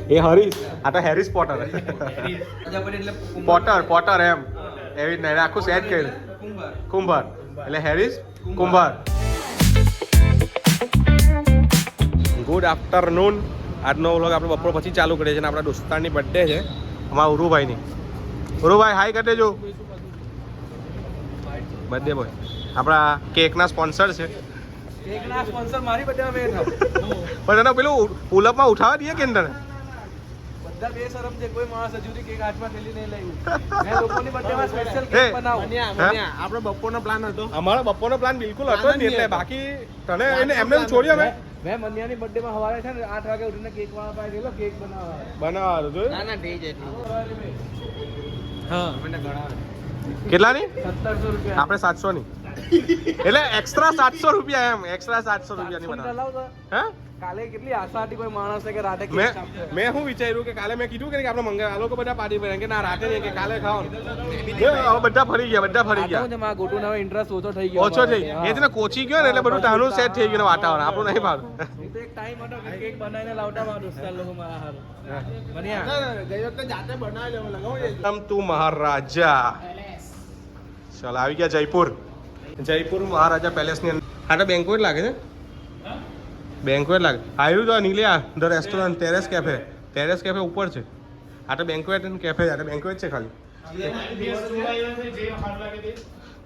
એ હરીશ, આ તો Harris Potter. Potter એમ એવી જ આખું સેટ કર્યું. કુંભાર એટલે હેરીસ કુંભાર. Good afternoon. આજનો વ્લોગ આપણે બપોર પછી ચાલુ કરીએ છીએ અને આપણા દોસ્તારની બર્થડે છે અમારા ઉરુભાઈની. ઉરુભાઈ હાઈ કરી દેજો. બર્થડે બોય આપણા કેકના સ્પોન્સર છે. કેકના સ્પોન્સર મારી બર્થડે માં પણ એને પેલું પુલઅપમાં ઉઠાવવા દઈએ કે અંદર બધા બે શરમ છે. કોઈ માણસ હજુ કેક હાથમાં થેલી નહીં લાવ્યું. મેં લોકોની બર્થડે માં સ્પેશિયલ કેક બનાવું. આપણો બપોરનો પ્લાન હતો. અમારો બપોરનો પ્લાન બિલકુલ હતો જ નહીં. એટલે બાકી તને એમને છોડી અમે મેં મનિયાની બર્થડે માં સવારે છે ને 8 વાગે ઉઠીને કેક વાળા પાસે ગયેલો કેક બનાવવાનો જોયું. ના ના થઈ જાય. હા મને ગણાવે. કેટલાની? 1700 રૂપિયા. આપણે 700 ની એટલે એક્સ્ટ્રા 700 રૂપિયા એમ. એક્સ્ટ્રા 700 રૂપિયાની બનાવ. હે કાલે કેટલી આશા હતી કોઈ માણસ કે રાતે કેક મેં શું વિચાર્યું કે કાલે મેં કીધું કે આપણે મંગાવ આ લોકો બધા પાર્ટી કરે કે ના રાતે નહીં કે કાલે ખાવાનું. હવે બધા ફરી ગયા. મારા ગોટુનો ઇન્ટરેસ્ટ ઓછો થઈ ગયો. ઓછો થઈ એ જ ને કોચી ગયો ને એટલે બધું તાનું સેટ થઈ ગયું વાતાવરણ આપણું નહીં ભાવ. એક ટાઈમ હતો કે કેક બનાવીને લાવતા મારા દોસ્તાર લોકો મારા હારું. મનિયા ગઈ વખતે જાતે બનાવી લેવો લગાવો. આમ તું મહારાજા. ચાલ આવી ગયા જયપુર મહારાજા પેલેસની અંદર. આ તો બેંકવેટ લાગે છે. બેંકવેટ લાગે. આવ્યું તો નીકળ્યા ધ રેસ્ટોરન્ટ ટેરેસ કેફે ઉપર છે. આ તો બેંકવેટ કેફે. આ તો બેંકવેટ છે ખાલી.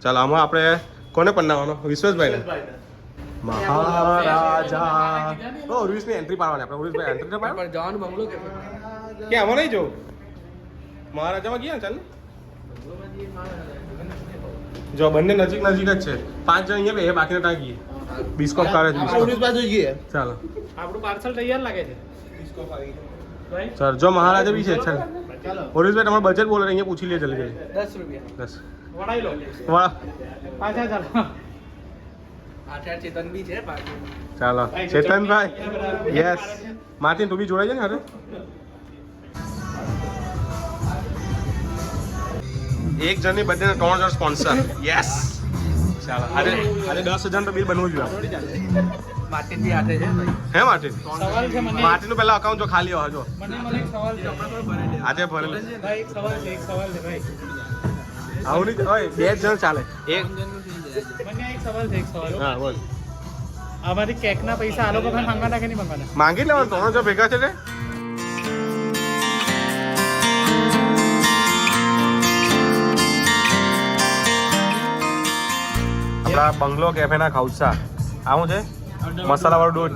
ચાલ આમાં આપણે કોને બનાવવાનો? વિશ્વેશભાઈને. મહારાજા. ઓ ઉર્વિશની એન્ટ્રી પાડવાની આપણે. ઉર્વિશભાઈ એન્ટ્રી તો પાડ. જવાનું બંગલો કે આમાં નહીં જવું. મહારાજામાં ગયા ચાલ. જો બંને નજીક જ છે. 5 જણ અહીંયા બે બાકીના ત્યાં ગઈએ. બિસ્કોપ કરે છે. ચાલો આપણું પાર્સલ તૈયાર લાગે છે. સર જો મહારાજા બી છે. ચાલ ઓરિજિનલ તમારું બજેટ બોલો અહીંયા પૂછી લે જલ્દી. 10 રૂપિયા 10 વડાઈ લો. પાછા ચાલો. આઠ ચેતન બી છે બાકી. ચાલો ચેતનભાઈ. યસ માર્ટિન તું બી જોડાઈ જાય ને હવે. એક જણની બર્થડે 3 જણ સ્પોન્સર. યસ ચાલો આજે 10,000 તો બિલ બનવું જોઈએ. માર્ટિન બી હાથે છે ભાઈ. હે માર્ટિન? સવાલ છે મને. માર્ટિન નું પહેલા અકાઉન્ટ જો ખાલી હોય જો. મને એક સવાલ છે. આજે ભરેલું ભાઈ એક સવાલ છે ભાઈ. આવું નહીં હોય. 2 જણ ચાલે. એક મને એક સવાલ છે. હા બોલ. અમારી કેકના પૈસા આ લોકો માંગવાના કે નહીં માંગવાના? માંગી લેવાનું. 3 જણ ભેગા છે ને. આપણા બંગલો કેફેના ખાઉસા આવું છે. મસાલા વાળું દૂધ,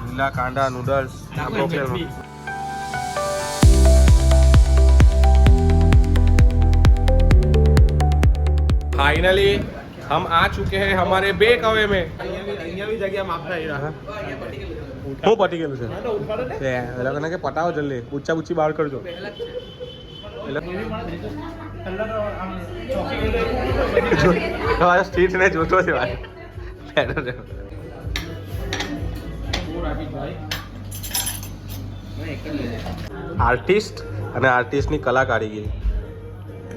લીલા કાંડા, નૂડલ્સ. फाइनली हम आ चुके हैं हमारे बे कवे में. અહીંયા બી જગ્યા માપતા હું પટી ગયેલું છે. એ લોકોને કે પટાવો જલ્દી. ઊંચા ઊંચી બહાર કરજો. સ્ટ્રીટ ને જોતો છે ભાઈ. આર્ટિસ્ટ અને આર્ટિસ્ટની કલા કારીગરી.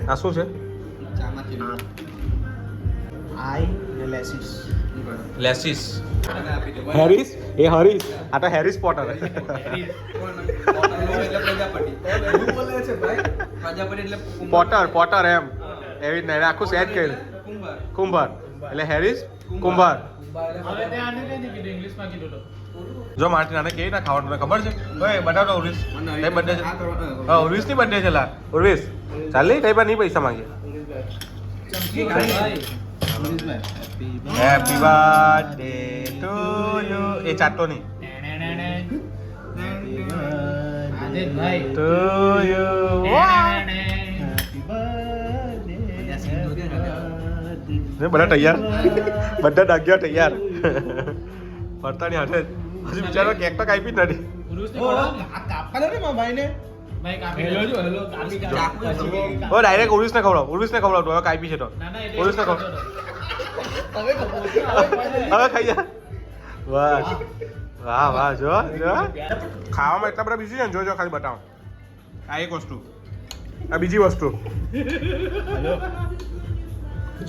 આ શું છે? લેસીસ. હેરીસ એ હરીશ. આ તો હેરીસ પોટર. પોટર એમ એવી જ આખું સેટ કર્યું. કુંભાર એટલે હેરીસ કુંભાર. જો માર્ટિન આને કેવી રીતના ખાવાનું ખબર છે? ઓય બટાટો ઉર્વિસ કઈ બર્થડે છે? હા ઉર્વિસની બર્થડે છે. લા ઉર્વિસ ચાલ લે કઈ પર નહીં પૈસા માંગે. Happy birthday to you. એ ચાટો નહીં. To you. બધા તૈયાર. બધા ડાગ્યા તૈયાર. ફરતાની હાથે હજુ બિચારો કેક તો કાપી જ નથી. ઓ ડાયરેક્ટ ઉર્વિસને ખવડાવ. તો હવે કાપી છે તો ઉર્વિસને ખવડાવ. હવે ખાઈ જા. બસ વાહ જો ખાવામાં એટલા બધા બીજી છે ને. જો ખાલી બતાવો. આ એક વસ્તુ. આ બીજી વસ્તુ.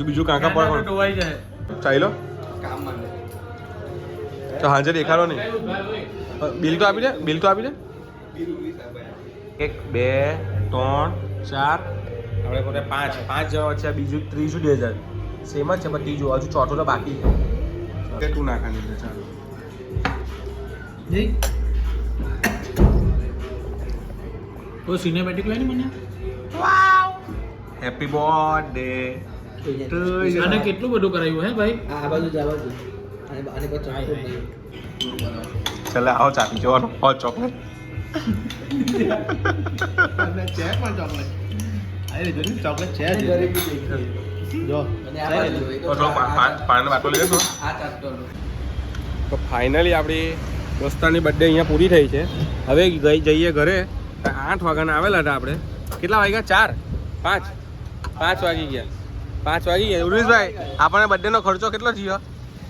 બીજું કાંકા પણ ડોવાઈ જાય. ચાલો તો હાજર દેખાડો નહીં. બિલ તો આપી દે. 1 2 3 4 આપણે પોતે 5 જવા છે, બીજું ત્રીજું 2000 સેમ જ છે, પણ ત્રીજું હજુ ચોથું તો બાકી છે. તું નાખવાની છે. ચાલો તો સિનેમેટિક લઈને મને હેપી બર્થડે અને કેટલું બધું કરાયું હે ભાઈ. આ બાજુ જવા દો અને કોઈ ચાય નહીં. ચાલે આવો ચાપી જવાનો ચોકલેટ છે પણ ચોકલેટ. અરે જો ને ચોકલેટ છે જ. જો અને આ બાજુ પાણી બાટલો લઈ લો. આ ચાટતો તો ફાઇનલી આપણી દોસ્તારની બર્થડે અહીંયા પૂરી થઈ છે. હવે જઈએ ઘરે. 8 વાગ્યાના આવેલા હતા આપણે. કેટલા વાગ્યા? 4 5 વાગી ગયા. 5 વાગી ગયા. ઉર્વિશભાઈ, આપણને બર્થડેનો ખર્ચો કેટલો થયો?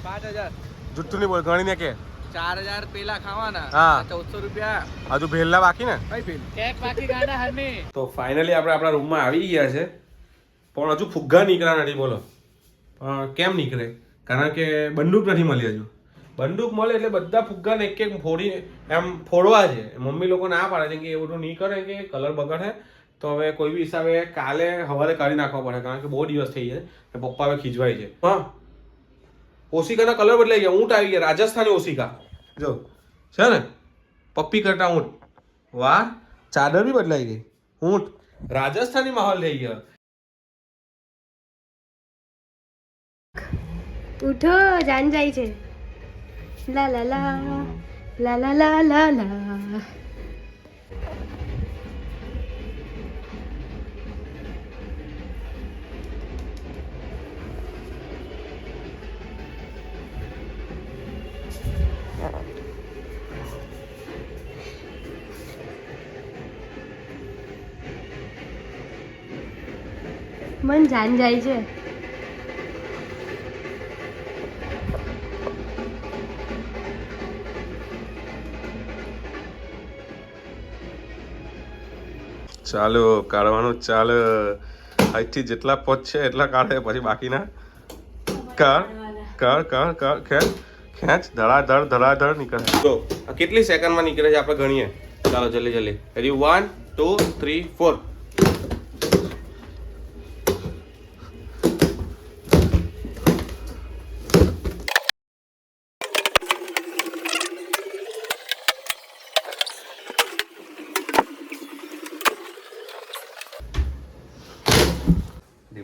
5000. જુઠ્ઠું નહીં બોલ, ગણીને કે 4000 પેલા ખાવાના. હા. 1400 રૂપિયા. હજુ ભેલના બાકી ને? કઈ ફીલ? કેક બાકી ગાડા હરની. તો ફાઇનલી આપણે આપણા રૂમમાં આવી ગયા છે, પણ હજુ ફુગ્ગા નીકળ્યા નથી. બોલો પણ કેમ નીકળે? કારણ કે બંદૂક નથી મળી હજુ. બંદૂક મળે એટલે બધા ફુગ્ગાને એક એક ફોડી એમ ફોડવા છે. મમ્મી લોકો ના પાડે છે કે એ બધું નહીં કરે કે કલર બગડે. તો હવે કોઈ બી હિસાબે કાલે સવારે કાઢી નાખવા પડે, કારણ કે બહુ દિવસ થઈ જાય. પપ્પા હવે ખીજવાય છે. હા, ઓશિકાના કલર બદલાઈ ગયા. ઊંટ આવી ગયા, રાજસ્થાની ઓશિકા. જો છે ને, પપ્પી કરતા ઊંટ. વાહ, ચાદર બી બદલાઈ ગઈ. ઊંટ રાજસ્થાની માહોલ થઈ ગયો. ઉઠો, જાન જાય છે. લા લા લા લા લા લા લા લા. મન જાન જાય છે. ચાલો, કાઢવાનું ચાલે. અહીંથી જેટલા પદ છે એટલા કાઢે, પછી બાકીના ખેંચ ધડાધડ નીકળે. તો આ કેટલી સેકન્ડમાં નીકળે છે આપણે ગણીએ. ચાલો જલ્દી ready? 1 2 3 4.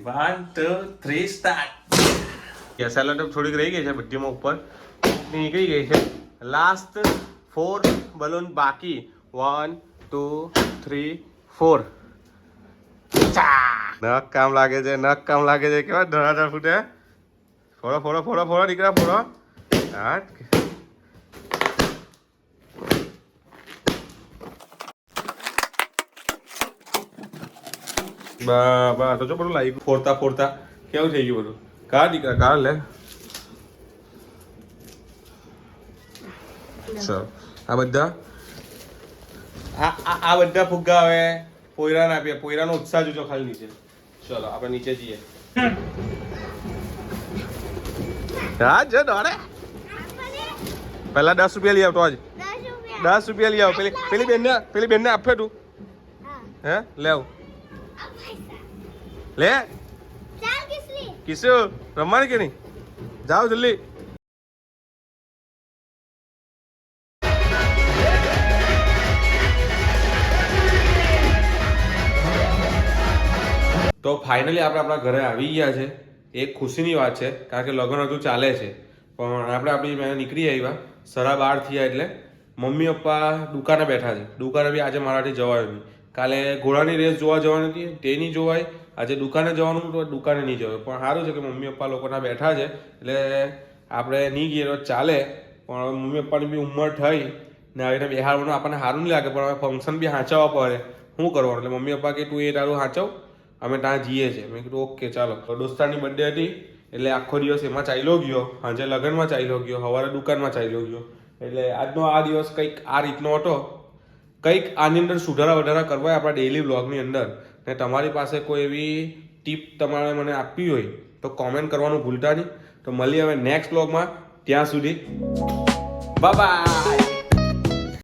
One, two, three, start. Salad થોડીક રહી ગઈ છે બધીમાં, ઉપર નીકળી ગઈ છે. લાસ્ટ 4 બલૂન બાકી. 1 2 3 4. નખ કામ લાગે છે, નખ કામ લાગે છે. કેવા ધડાધડ ફૂટે. ફોડો દીકરા, ફોડો. હા, બા તો જો બધું લાગી ફોડતા કેવું થઈ ગયું બધું. કા દીકરા, કા લે. ચાલ, આ બધા ફુગ્ગા હવે પોયરાને આપીએ. પોયરાનો ઉત્સાહ જોજો ખાલી નીચે. ચલો આપણે નીચે જઈએ. હા જો દોડે. પહેલા 10 રૂપિયા લઈ આવતો. આજ 10 રૂપિયા લઈ આવ. પેલી બેનને આપે તું. હે લેવ લે. કિશુ રમવાની કે નહીં? જાઓ જલ્દી. તો ફાઇનલી આપણે આપણા ઘરે આવી ગયા છે. એક ખુશીની વાત છે, કારણ કે લગ્ન હજુ ચાલે છે, પણ આપણે આપણી નીકળી આવ્યા. 12:30 થયા એટલે મમ્મી પપ્પા દુકાને બેઠા છે. દુકાને બી આજે મારાથી જવાયું નહીં. કાલે ઘોડાની રેસ જોવા જવાની હતી, તે નહીં જોવાય. આજે દુકાને જવાનું તો દુકાને નહીં જવાય. પણ સારું છે કે મમ્મી પપ્પા લોકોના બેઠા છે, એટલે આપણે નહીં ગઈએ તો ચાલે. પણ હવે મમ્મી પપ્પાની બી ઉંમર થઈ ને આવીને બેહાડવાનું આપણને સારું નહીં લાગે, પણ હવે ફંક્શન બી સાચવવા પડે. શું કરવાનું? એટલે મમ્મી પપ્પા કે તું એ તારું સાચવ, અમે ત્યાં જઈએ છીએ. મેં કીધું ઓકે ચાલો. દોસ્તારની બર્થડે હતી એટલે આખો દિવસ એમાં ચાલ્યો ગયો. સાંજે લગ્નમાં ચાલ્યો ગયો, સવારે દુકાનમાં ચાલ્યો ગયો. એટલે આજનો આ દિવસ કંઈક આ રીતનો હતો. કંઈક આની અંદર સુધારા વધારા કરવા આપણા ડેઇલી વ્લોગની અંદર. ને તમારી પાસે કોઈ એવી ટીપ તમારે મને આપવી હોય તો કોમેન્ટ કરવાનું ભૂલતા નહીં. તો મળીએ હવે નેક્સ્ટ વ્લોગમાં. ત્યાં સુધી બાય બાય.